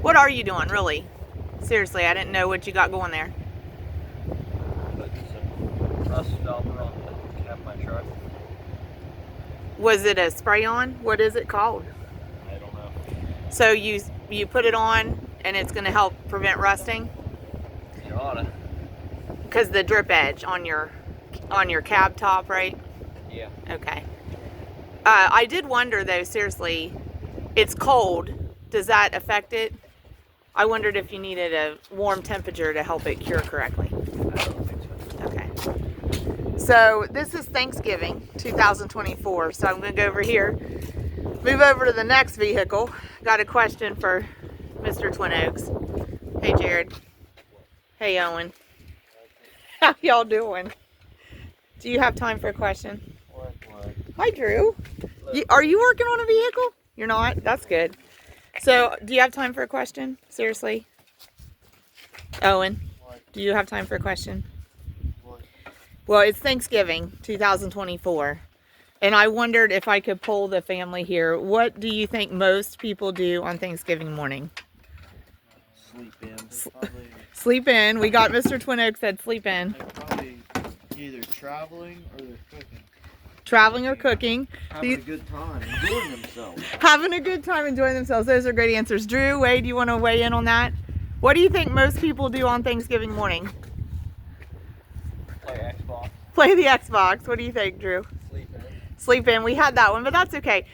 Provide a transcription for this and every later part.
What are you doing, really? Seriously, I didn't know what you got going there. Putting some rust stopper on the cab of my truck. Was it a spray-on? What is it called? I don't know. So you put it on, and it's going to help prevent rusting? You oughta. Because the drip edge on your cab top, right? Yeah. Okay. I did wonder, though, seriously, it's cold. Does that affect it? I wondered if you needed a warm temperature to help it cure correctly. I don't think so. Okay. So this is Thanksgiving 2024. So I'm going to go over here, move over to the next vehicle. Got a question for Mr. Twin Oaks. Hey, Jared. Hey, Owen. How y'all doing? Do you have time for a question? What? Hi, Drew. Are you working on a vehicle? You're not? That's good. So, do you have time for a question? Seriously? Owen, What? do you have time for a question? What? Well, it's Thanksgiving 2024, and I wondered if I could poll the family here. What do you think most people do on Thanksgiving morning? Sleep in. Probably, Sleep in. We got Mr. Twin Oaks said sleep in. they're probably either traveling or they're cooking. Traveling or cooking. Having a good time, enjoying themselves. Having a good time, enjoying themselves. Those are great answers. Drew, Wade, do you want to weigh in on that? What do you think most people do on Thanksgiving morning? Play Xbox. Play the Xbox. What do you think, Drew? Sleep in. Sleep in. We had that one, but that's okay.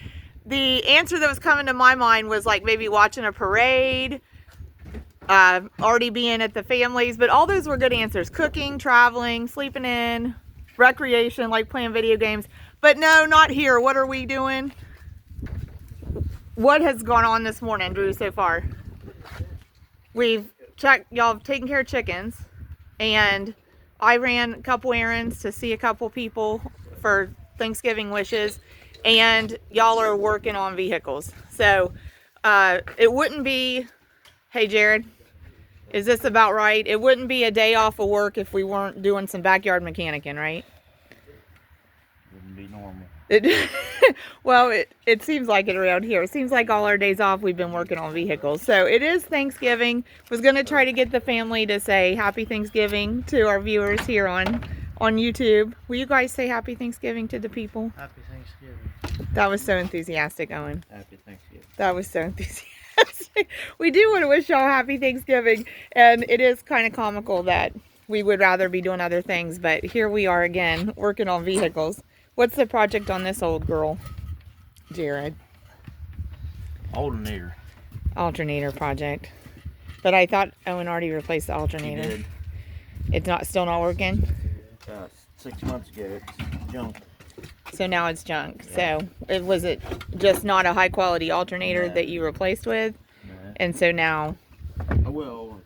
The answer that was coming to my mind was like maybe watching a parade, already being at the families, but all those were good answers. Cooking, traveling, sleeping in, recreation, like playing video games. But no, not here. What are we doing? What has gone on this morning, Drew, so far? We've checked, y'all have taken care of chickens, and I ran a couple errands to see a couple people for Thanksgiving wishes, and y'all are working on vehicles. So it wouldn't be, hey Jared, is this about right? It wouldn't be a day off of work if we weren't doing some backyard mechanicking, right? Wouldn't be normal. Well, it seems like it around here. It seems like all our days off we've been working on vehicles. So it is Thanksgiving. Was going to try to get the family to say Happy Thanksgiving to our viewers here on YouTube. Will you guys say Happy Thanksgiving to the people? Happy Thanksgiving. That was so enthusiastic, Owen. Happy Thanksgiving. That was so enthusiastic. We do want to wish y'all Happy Thanksgiving. And it is kind of comical that we would rather be doing other things. But here we are again, working on vehicles. What's the project on this old girl, Jared? Alternator. Alternator project. But I thought Owen already replaced the alternator. He did. It's still not working? 6 months ago, it's junk. So now it's junk. So was it just not a high quality alternator No. that you replaced with? No. And so now, Well,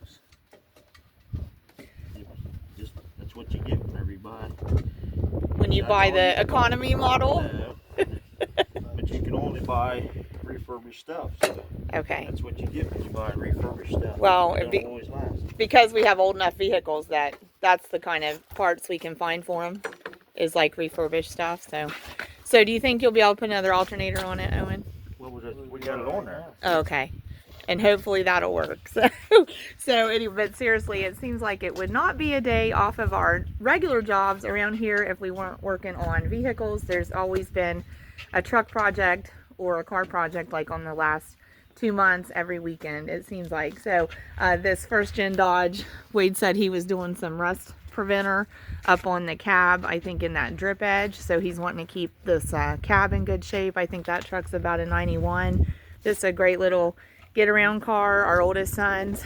just that's what you get whenever you buy. when you buy the economy model? No. But you can only buy refurbished stuff. So Okay. that's what you get when you buy refurbished stuff. Well, It don't always last. Because we have old enough vehicles that's the kind of parts we can find for them, is like refurbished stuff. So do you think you'll be able to put another alternator on it, Owen? What was it? We got it on there. Oh, okay. And hopefully that'll work. So anyway, but seriously, it seems like it would not be a day off of our regular jobs around here if we weren't working on vehicles. There's always been a truck project or a car project like on the last 2 months every weekend, it seems like. So this first gen Dodge, Wade said he was doing some rust preventer up on the cab, I think in that drip edge. So he's wanting to keep this cab in good shape. I think that truck's about a 91. Just a great little get around car, our oldest son's,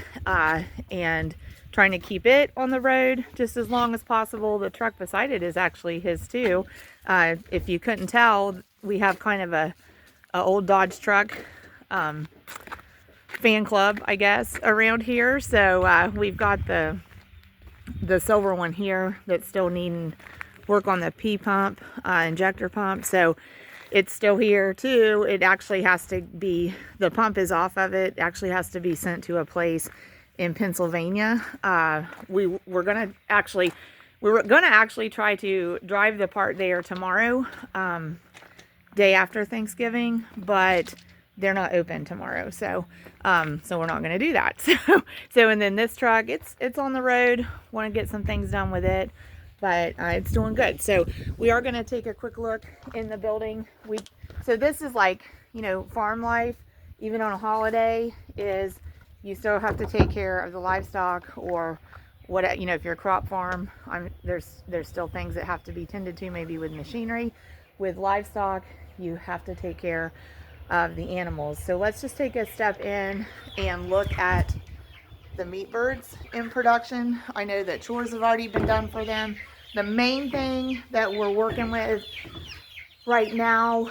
and trying to keep it on the road just as long as possible. The truck beside it is actually his too. If you couldn't tell, we have kind of a old Dodge truck fan club, I guess, around here. So we've got the silver one here that's still needing work on the P pump, injector pump. So it's still here too. It actually has to be, the pump is off of it. It actually has to be sent to a place in Pennsylvania. We were gonna actually try to drive the part there tomorrow, day after Thanksgiving, but they're not open tomorrow. So so we're not going to do that. So and then this truck, it's on the road. Want to get some things done with it, but it's doing good. So we are going to take a quick look in the building. So this is like, you know, farm life, even on a holiday, is you still have to take care of the livestock, or what, you know, if you're a crop farm, there's still things that have to be tended to, maybe with machinery. With livestock, you have to take care of the animals. So let's just take a step in and look at the meat birds in production. I know that chores have already been done for them. The main thing that we're working with right now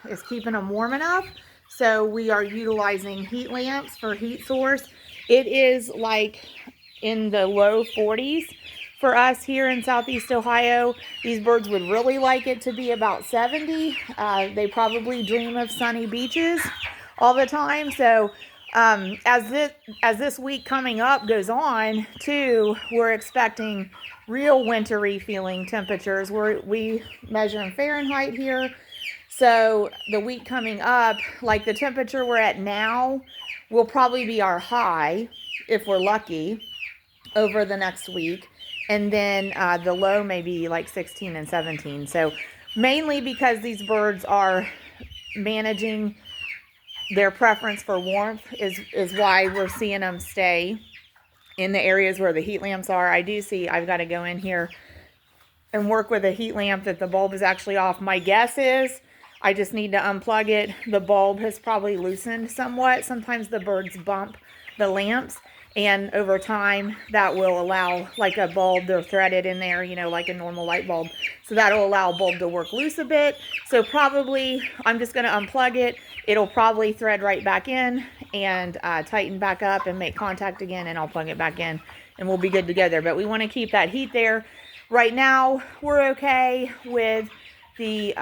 is keeping them warm enough. So we are utilizing heat lamps for heat source. It is like in the low 40s for us here in Southeast Ohio. These birds would really like it to be about 70. They probably dream of sunny beaches all the time. So as this week coming up goes on too, we're expecting real wintry feeling temperatures. We measure in Fahrenheit here. So the week coming up, like the temperature we're at now will probably be our high, if we're lucky, over the next week. And then the low may be like 16 and 17. So mainly because these birds are managing their preference for warmth is why we're seeing them stay in the areas where the heat lamps are. I do see I've got to go in here and work with a heat lamp that the bulb is actually off. My guess is I just need to unplug it. The bulb has probably loosened somewhat. Sometimes the birds bump the lamps, and over time that will allow, like a bulb, they're threaded in there, you know, like a normal light bulb. So that'll allow a bulb to work loose a bit. So probably I'm just going to unplug it. It'll probably thread right back in and tighten back up and make contact again, and I'll plug it back in and we'll be good together. But we want to keep that heat there. Right now we're okay with the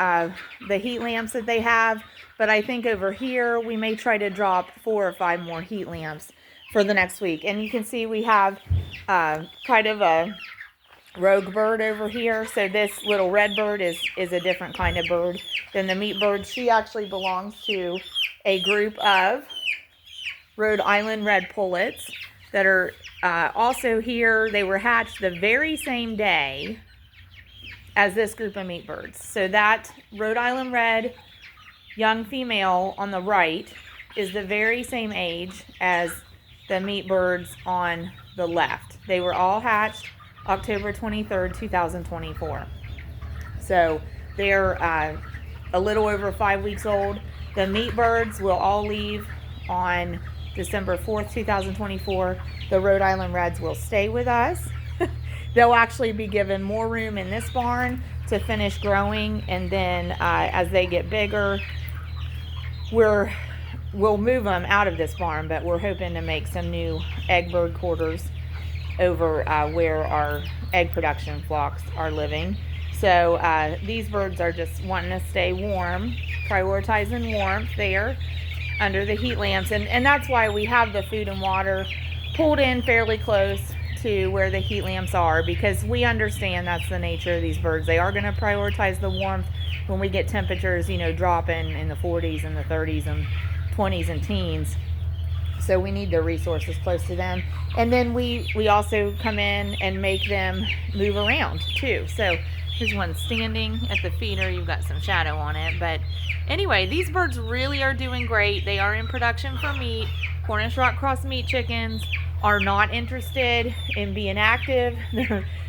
heat lamps that they have, but I think over here we may try to drop 4 or 5 more heat lamps for the next week. And you can see we have kind of a rogue bird over here. So this little red bird is a different kind of bird than the meat bird. She actually belongs to a group of Rhode Island red pullets that are also here. They were hatched the very same day as this group of meat birds. So that Rhode Island red young female on the right is the very same age as the meat birds on the left. They were all hatched October 23rd, 2024. So they're a little over 5 weeks old. The meat birds will all leave on December 4th, 2024. The Rhode Island Reds will stay with us. They'll actually be given more room in this barn to finish growing, and then as they get bigger, we'll move them out of this barn, but we're hoping to make some new egg bird quarters over where our egg production flocks are living. So these birds are just wanting to stay warm, prioritizing warmth there under the heat lamps, and that's why we have the food and water pulled in fairly close to where the heat lamps are, because we understand that's the nature of these birds. They are going to prioritize the warmth when we get temperatures, you know, dropping in the 40s and the 30s and 20s and teens. So we need the resources close to them. And then we also come in and make them move around too. So here's one standing at the feeder. You've got some shadow on it. But anyway, these birds really are doing great. They are in production for meat. Cornish rock cross meat chickens are not interested in being active.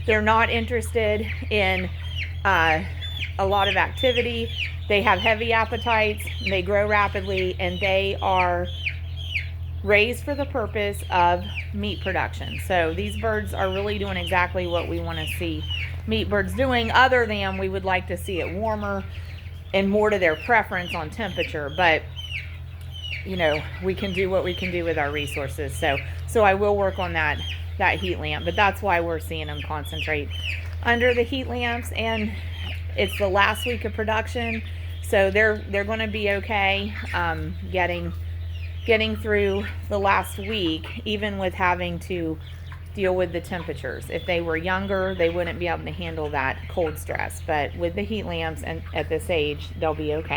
They're not interested in a lot of activity. They have heavy appetites. They grow rapidly, and they are raised for the purpose of meat production. So these birds are really doing exactly what we want to see meat birds doing, other than we would like to see it warmer and more to their preference on temperature. But you know, we can do what we can do with our resources. So I will work on that heat lamp, but that's why we're seeing them concentrate under the heat lamps. And it's the last week of production, so they're going to be okay getting through the last week, even with having to deal with the temperatures. If they were younger, they wouldn't be able to handle that cold stress, but with the heat lamps and at this age, they'll be okay.